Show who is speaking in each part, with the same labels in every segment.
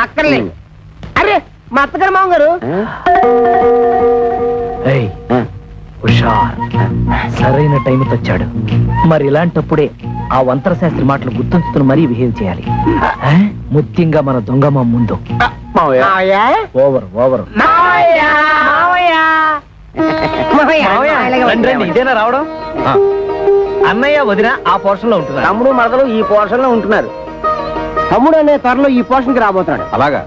Speaker 1: అక్కర్లేదు. అరే మా అత్తగారు మామగారు
Speaker 2: హుషార్, సరైన టైం తెచ్చాడు. మరి ఇలాంటప్పుడే ఆ వంతర శాస్త్రి మాటలు గుర్తుంచుకుని మరీ బిహేవ్ చేయాలి. ముఖ్యంగా మన దొంగమ్మ ముందు. Over over. ఇదేనా రావడం? అన్నయ్య వదిన ఆ పోర్షన్ లో ఉంటున్నారు,
Speaker 1: తమ్ముడు మరదలు ఈ పోర్షన్ లో ఉంటున్నారు. తమ్ముడు అనే త్వరలో ఈ పోర్షన్ కి రాబోతున్నాడు.
Speaker 3: అలాగా?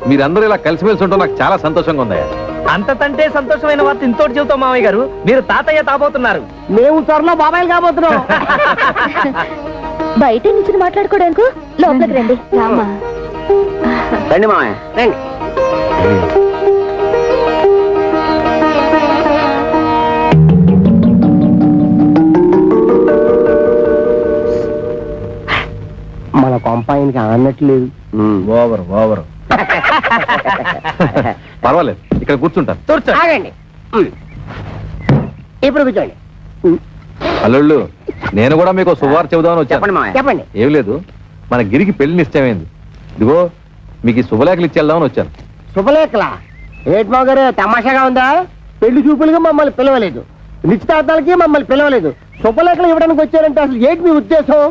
Speaker 3: మీరందరూ ఇలా కలిసిమెలిసి ఉంటాం నాకు చాలా సంతోషంగా ఉందయ్యా.
Speaker 2: అంతకంటే సంతోషమైన వార్త ఇంతోటి చెబుతాం మామయ్య గారు, మీరు తాతయ్య తాబోతున్నారు.
Speaker 1: మేము త్వరలో బాబాయిలు కాబోతున్నాం.
Speaker 4: బయట నుంచి మాట్లాడుకోవడానికి లోపలికి రండి. రామా
Speaker 1: రండి మామయ్య రండి. మన కొంపాయినికి అన్నట్లేదు.
Speaker 3: Over over. పర్వాలేదు, ఇక్కడ కూర్చుంటాను.
Speaker 1: ఆగండి, ఇప్పుడు కూర్చోండి.
Speaker 3: అల్లుళ్ళు, నేను కూడా మీకు శుభవార్త చెబుదామని వచ్చాను.
Speaker 1: చెప్పండి మామయ్య. చెప్పండి.
Speaker 3: ఏం లేదు, మన గిరికి పెళ్లి నిశ్చయమైంది. ఇదిగో మీకు ఈ శుభలేఖలు ఇచ్చి వెళ్దామని వచ్చాను.
Speaker 1: శుభలేఖలా? ఏటి మావ గారు తమాషాగా ఉందా? పెళ్లి చూపులుగా మమ్మల్ని పిలవలేదు, నిశ్చితార్థాలకి మమ్మల్ని పిలవలేదు, శుభలేఖలు ఇవ్వడానికి వచ్చారంటే అసలు ఏంటి మీ ఉద్దేశం?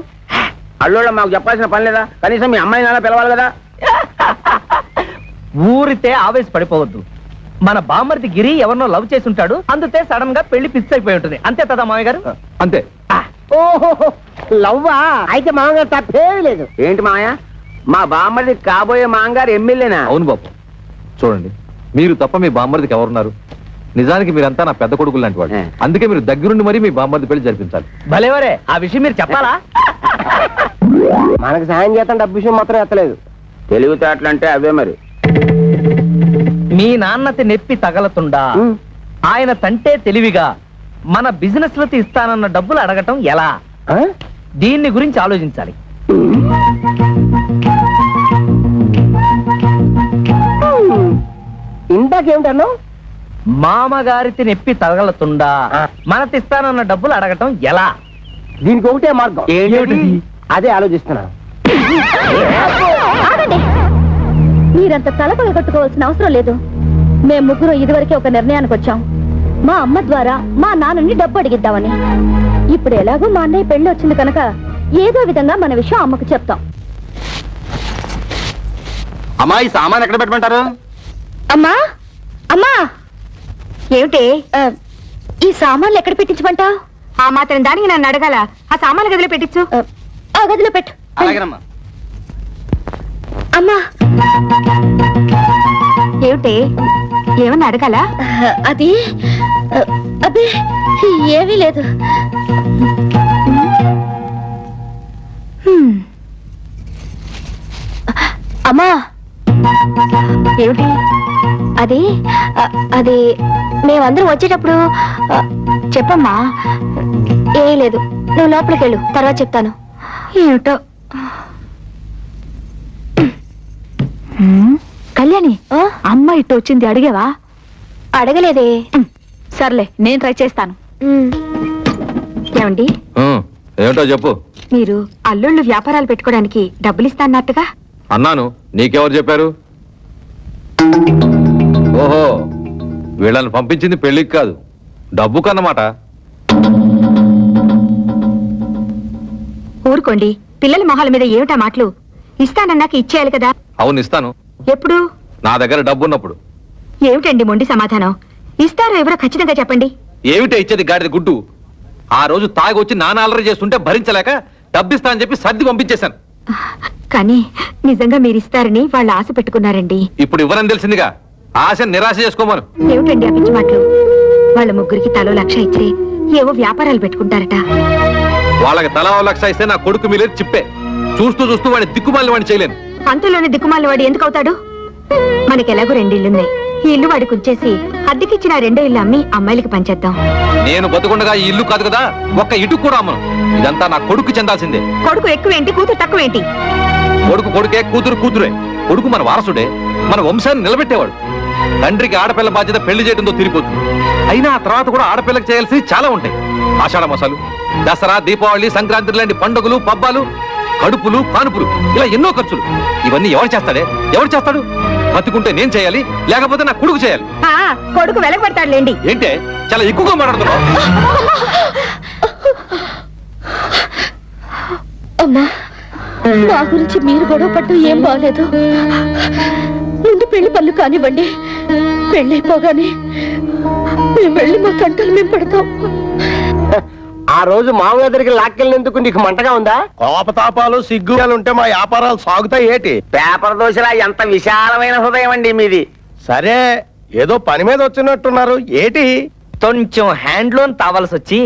Speaker 1: అల్లుళ్ళ మాకు చెప్పాల్సిన పని లేదా? కనీసం మీ అమ్మాయి నాన్న పిలవాలి కదా.
Speaker 2: ఊరితే ఆవేశపడిపోవద్దు. మన బామ్మర్ది గిరి ఎవరినో లవ్ చేసి ఉంటాడు, అందుకే సడన్ గా పెళ్లి ఫిక్స్ అయిపోయి ఉంటుంది. అంతే కదా మామయ్య గారు?
Speaker 3: అంతే.
Speaker 1: ఓహో, లవ్వా? అయితే మామగారు తప్పే లేదు. ఏంటి మామయ్య, మా బామ్మర్ది కాబోయే మామగారు ఎమ్మెల్యేనా?
Speaker 3: అవును బాబు. చూడండి, మీరు తప్ప మీ బామ్మర్దికి ఎవరున్నారు? నిజానికి మీరంతా నా పెద్ద కొడుకులు లాంటి వాడు. అందుకే మీరు దగ్గరుండి మరీ మీ బామ్మర్ది పెళ్లి జరిపించాలి.
Speaker 2: భలేవరే, ఆ విషయం మీరు చెప్పాలా?
Speaker 1: మనకు సాయం చేస్తాను, డబ్బు విషయం మాత్రం ఎత్తలేదు. తెలివితేటలంటే అవే మరి.
Speaker 2: మీ నాన్నతి నెప్పి తగలతుండా ఆయన తంటే తెలివిగా మన బిజినెస్ లతో ఇస్తానన్న డబ్బులు అడగటం ఎలా? దీన్ని గురించి ఆలోచించాలి.
Speaker 1: ఇందాకేమిటన్నావు?
Speaker 2: మామగారికి నెప్పి తగలతుండా మనతిస్తానన్న డబ్బులు అడగటం ఎలా?
Speaker 1: దీనికి ఒకటే మార్గం. అదే ఆలోచిస్తున్నాను.
Speaker 4: మీరంత తలపగ కట్టుకోవాల్సిన అవసరం లేదు. మేము ముగ్గురు ఇదివరకే ఒక నిర్ణయానికి వచ్చాం. మా అమ్మ ద్వారా మా నాన్నని డబ్బు అడిగిద్దామని. ఇప్పుడు ఎలాగో మా అన్నయ్య పెళ్లి వచ్చింది కనుక ఏదో విధంగా మన విషయం అమ్మకు చెప్తాం.
Speaker 3: అమ్మా, ఈ సామాన్ ఎక్కడ పెట్టమంటారు?
Speaker 4: అమ్మా అమ్మా, ఏమిటి ఈ సామాన్లు ఎక్కడ పెట్టించమంటావు?
Speaker 5: ఆ మాత్రం దానికి నన్ను అడగాల? ఆ సామాన్లు గదిలో పెట్టించు.
Speaker 4: ఆ గదిలో పెట్టు.
Speaker 3: అలాగేనమ్మా.
Speaker 4: అమ్మా,
Speaker 5: ఏమిటి, ఏమన్నా అడగాల?
Speaker 4: అది అదే ఏమీ లేదు. అమ్మా,
Speaker 5: ఏమిటి
Speaker 4: అది అది మేమందరం వచ్చేటప్పుడు చెప్పమ్మా. ఏం లేదు, నువ్వు లోపలికి వెళ్ళు, తర్వాత చెప్తాను.
Speaker 5: ఏమిటో. కళ్యాణి, అమ్మ ఇటు వచ్చింది, అడిగేవా?
Speaker 4: అడగలేదే.
Speaker 5: సర్లే, నేను ట్రై చేస్తాను. ఏమండి,
Speaker 3: ఏమిటో చెప్పు.
Speaker 5: మీరు అల్లుళ్ళు వ్యాపారాలు పెట్టుకోవడానికి డబ్బులు ఇస్తాన్నట్టుగా
Speaker 3: అన్నాను. నీకెవరు చెప్పారు? ఓహో, వీళ్ళని పంపించింది పెళ్లికి కాదు, డబ్బు కన్నమాట.
Speaker 5: ఊరుకోండి, పిల్లల మొహాల మీద ఏమిటా మాటలు? ఇస్తానన్నాక ఇచ్చేయాలి కదా.
Speaker 3: అవును, ఇస్తాను.
Speaker 5: ఎప్పుడు?
Speaker 3: నా దగ్గర డబ్బు ఉన్నప్పుడు.
Speaker 5: ఏమిటండి మొండి సమాధానం? ఇస్తారో ఎవరో ఖచ్చితంగా చెప్పండి.
Speaker 3: ఏమిటే ఇచ్చేది గాడిద గుడ్డు? ఆ రోజు తాగి వచ్చి నాన్న అల్లరి చేస్తుంటే భరించలేక డబ్బిస్తా అని చెప్పి సర్ది పంపించేశాను.
Speaker 5: కానీ నిజంగా మీరు ఇస్తారని వాళ్ళు ఆశ పెట్టుకున్నారండి.
Speaker 3: ఇప్పుడు ఇవ్వరని తెలిసిందిగా, ఆశ నిరాశ చేసుకోమను.
Speaker 5: ఏమిటండి ఆ పిచ్చి మాటలు? వాళ్ళ ముగ్గురికి తలో 1,00,000 ఇచ్చి ఏవో వ్యాపారాలు పెట్టుకుంటారట.
Speaker 3: వాళ్ళకి తలా 1,00,000 ఇస్తే నా కొడుకు మీలేదు చిప్పే. చూస్తూ చూస్తూ వాడిని దిక్కుమాలిన వాడిని చేయలేను.
Speaker 5: అంతలోనే దిక్కుమాల వాడు ఎందుకు అవుతాడు? మనకి ఎలాగో 2 ఇళ్లున్నాయి. ఈ ఇల్లు వాడికి ఉంచేసి అద్దెకిచ్చిన 2 ఇల్లు అమ్మి అమ్మాయిలకి పంచేద్దాం.
Speaker 3: నేను బతుకుండగా ఈ ఇల్లు కాదు కదా, ఒక్క ఇటు కూడా అమ్మను. ఇదంతా నా కొడుకు చెందాల్సిందే.
Speaker 5: కొడుకు ఎక్కువేంటి, కూతురు తక్కువేంటి?
Speaker 3: కొడుకు కొడుకే, కూతురు కూతురే. కొడుకు మన వారసుడే, మన వంశాన్ని నిలబెట్టేవాడు. తండ్రికి ఆడపిల్ల బాధ్యత పెళ్లి చేయడంతో తిరిగిపోతుంది. అయినా ఆ తర్వాత కూడా ఆడపిల్లకి చేయాల్సి చాలా ఉంటాయి. ఆషాఢ మాసాలు, దసరా, దీపావళి, సంక్రాంతి లాంటి పండుగలు, పబ్బాలు కడుపులు కానుపులు ఇలా ఎన్నో ఖర్చులు. ఇవన్నీ ఎవరు చేస్తాడే? ఎవరు చేస్తాడు? బతికుంటే నేను చేయాలి, లేకపోతే నా కొడుకు చేయాలి.
Speaker 5: కొడుకు వెలగబెడతాడులేండి.
Speaker 3: ఏంటే చాలా ఎక్కువగా మాట్లాడుతున్నావు?
Speaker 4: అమ్మా, మా గురించి మీరు గొడవ పట్టు ఏం బాగలేదు. ముందు పెళ్లి పనులు కానివ్వండి. పెళ్ళైపోగానే మేము వెళ్ళి మా తంటలు మేము పడతాం.
Speaker 1: ఆ రోజు మామూలు దగ్గరికి లాక్కెళ్ళినందుకు నీకు మంటగా ఉందా?
Speaker 6: కోపతాపాలు సిగ్గులు ఉంటే మా వ్యాపారాలు సాగుతాయి ఏటి?
Speaker 1: పేపర్ దోశలా ఎంత విశాలమైన హృదయం అండి మీది.
Speaker 6: సరే, ఏదో పని మీద వచ్చినట్టున్నారు ఏటి?
Speaker 2: కొంచెం హ్యాండ్ లోన్ తావాల్సి వచ్చి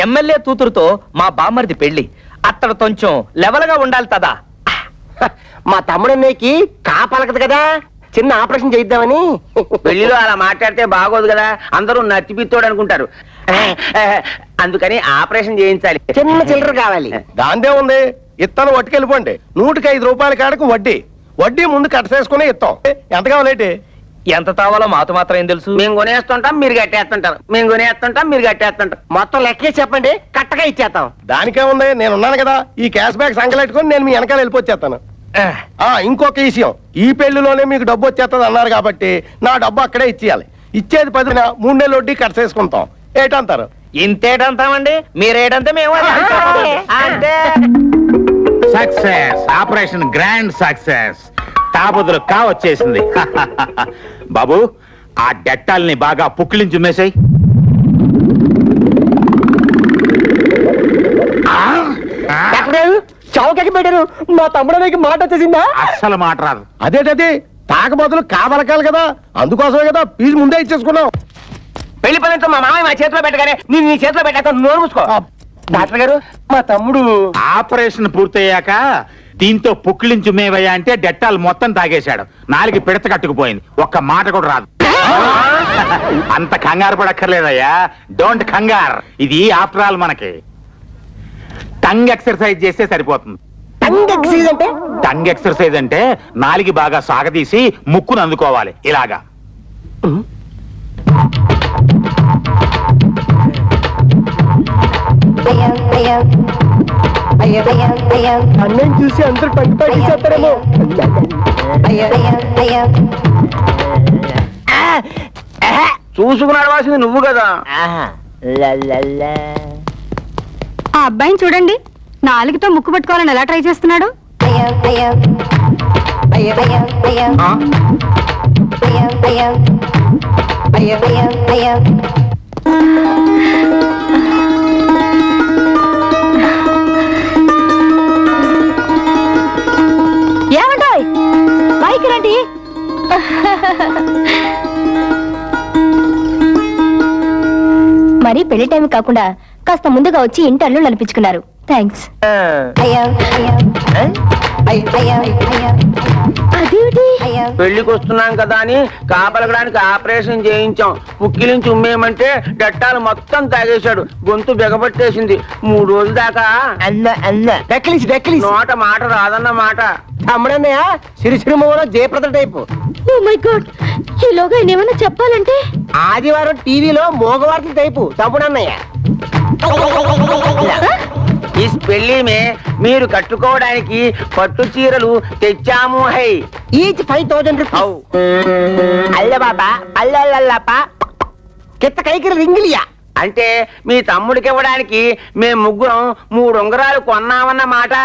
Speaker 2: ఎమ్మెల్యే కూతురుతో మా బామ్మరిది పెళ్లి. అత్తడు కొంచెం లెవెల్ గా ఉండాలి కదా.
Speaker 1: మా తమ్ముడన్నయ్యకి కాపలకదు కదా, చిన్న ఆపరేషన్ చేయిద్దామని.
Speaker 7: పెళ్లిలో అలా మాట్లాడితే బాగోదు కదా, అందరూ నత్తిపిత్తోడు అనుకుంటారు. అందుకని ఆపరేషన్ చేయించాలి.
Speaker 1: చిన్న చిల్లర కావాలి.
Speaker 6: దాందే ఉంది, ఇత్తనం పట్టుకెళ్ళిపోండి. 105 రూపాయల కాడకు వడ్డీ. వడ్డీ ముందు కట్టసేసుకునే ఇస్తాం. ఎంత కావాలేటి?
Speaker 2: ఎంత తావాలో మాతో మాత్రం ఏం తెలుసు.
Speaker 7: మేము కొనేస్తుంటాం, మీరు కట్టేస్తుంటారు. మేము కొనేస్తుంటాం, మీరు కట్టేస్తుంటారు.
Speaker 1: మొత్తం లెక్కే చెప్పండి, కట్టగా ఇచ్చేస్తాం.
Speaker 6: దానికేముంది, నేను ఉన్నాను కదా. ఈ క్యాష్ బ్యాక్ సంకలెట్టుకుని నేను మీ వెనకాల వెళ్ళిపోచ్చేస్తాను. ఇంకొక విషయం, ఈ పెళ్లిలోనే మీకు డబ్బు వచ్చేస్తుంది అన్నారు కాబట్టి నా డబ్బు అక్కడే ఇచ్చేయాలి. ఇచ్చేది 10న 3 నెలలు వడ్డీ కట్టసేసుకుంటాం. ఏటంటారు?
Speaker 2: ఇంతేటంతామండి, మీరేటంతే మేము
Speaker 7: అంటే
Speaker 8: సక్సెస్, ఆపరేషన్ గ్రాండ్ సక్సెస్. తాబుదులు వచ్చేసింది. బాబు, ఆ డెట్టాల్ని బాగా పుక్కిలించి ఉమ్మేసాయి.
Speaker 1: చౌకకి పెట్టారు. మా తమ్ముడన్నయ్యకి మాట వచ్చేసిందా?
Speaker 8: అస్సలు మాట రాదు.
Speaker 6: అదేటది, తాక బదులు కావలకాలి కదా, అందుకోసమే కదా ఫీజు ముందే ఇచ్చేసుకున్నాం.
Speaker 7: పెళ్లి పనితో మా మామయ్య మా చేతిలో పెట్టగానే నేను నీ చేతిలో పెట్టాక నోరు మూసుకో.
Speaker 1: డాక్టర్ గారు, మా తమ్ముడు
Speaker 8: ఆపరేషన్ పూర్తయ్యాక దీంతో పుక్కిలించి ఉమ్మేవయ్యా అంటే డెట్టాల్ మొత్తం తాగేశాడు. 4 పిడత కట్టుకుపోయింది, ఒక్క మాట కూడా రాదు. అంత కంగారు పడక్కర్లేదయ్యా, డోంట్ కంగార్. ఇది ఆఫ్టర్ ఆల్ మనకి టంగ్ ఎక్సర్సైజ్ చేస్తే సరిపోతుంది.
Speaker 1: టంగ్ ఎక్సైజ్ అంటే?
Speaker 8: టంగ్ ఎక్సర్సైజ్ అంటే 4 బాగా సాగదీసి ముక్కును అందుకోవాలి ఇలాగా.
Speaker 1: అన్నయ్య చూసి అందరూ టంగ్ పట్టించేస్తారేమో.
Speaker 7: చూసుకుని నడవాల్సింది నువ్వు కదా.
Speaker 5: ఆ అబ్బాయిని చూడండి, 4తో ముక్కు పట్టుకోవాలని ఎలా ట్రై చేస్తున్నాడు.
Speaker 4: ఏమంటాయ్ పైకి రండి. మరి పెళ్లి టైం కాకుండా కాస్త ముందుగా వచ్చి ఇంటర్లు నడిపించుకున్నారు. థ్యాంక్స్. అదేమిటి?
Speaker 7: పెళ్లికి వస్తున్నాం కదా అని కాపలగడానికి ఆపరేషన్ చేయించాం. పుక్కిలించి ఉమ్మేయమంటే డట్టాలు మొత్తం తాగేశాడు. గొంతు బెగబట్టేసింది. 3 రోజుల దాకా
Speaker 1: డెక్కిలిసి
Speaker 7: నోట మాట రాదన్న మాట.
Speaker 1: తమ్ముడన్నయ్య సిరిసిరిమూల Jayaprada type.
Speaker 4: Oh my god, ఈలోగా ఆయన ఏమన్నా చెప్పాలంటే.
Speaker 1: ఆదివారం టీవీలో మోగవార్తల టైపు తమ్ముడన్నయ్య.
Speaker 7: ఈ పెళ్లి మీరు కట్టుకోవడానికి పట్టు చీరలు తెచ్చాము. High,
Speaker 1: each 5,000 rupees.
Speaker 7: అవు
Speaker 1: అల్ల బాబా అల్లల్లప్ప కిత్త కైకి రింగిలియా.
Speaker 7: అంటే మీ తమ్ముడికి ఇవ్వడానికి మేము ముగ్గురం 3 ఉంగరాలు కొన్నామన్న మాట.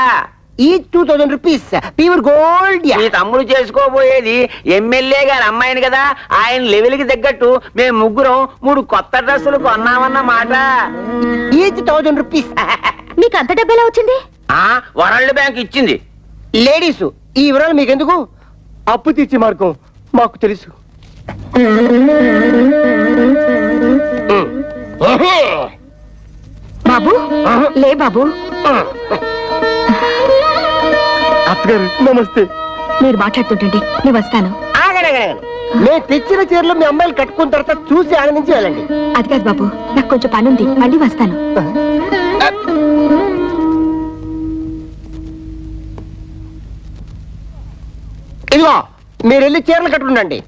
Speaker 1: Each 2,000 rupees pure gold.
Speaker 7: మీ తమ్ముడు చేసుకోబోయేది ఎమ్మెల్యే గారి అమ్మాయిని కదా, ఆయన లెవెల్కి తగ్గట్టు మేము ముగ్గురం 3 కొత్త డ్రెస్సులు కొన్నామన్న మాట.
Speaker 1: Each 1,000 rupees.
Speaker 4: మీకు అంత డబ్బు ఎలా వచ్చింది?
Speaker 7: వరల్డ్ బ్యాంక్ ఇచ్చింది.
Speaker 1: లేడీస్, ఈ వివరాలు మీకెందుకు? అప్పు తీర్చే మార్గం మాకు తెలుసు.
Speaker 5: బాబు లే బాబు.
Speaker 1: అత్తగారు నమస్తే.
Speaker 5: మీరు మాట్లాడుతుంటండి, నేను వస్తాను.
Speaker 1: మేము తెచ్చిన చీరలు మీ అమ్మాయిలు కట్టుకున్న తర్వాత చూసి ఆనందించి వెళ్ళండి.
Speaker 5: అది కాదు బాబు, నాకు కొంచెం పని ఉంది, మళ్ళీ వస్తాను.
Speaker 1: ఇదిగో మీరు వెళ్ళి చీరలు కట్టుకుండండి.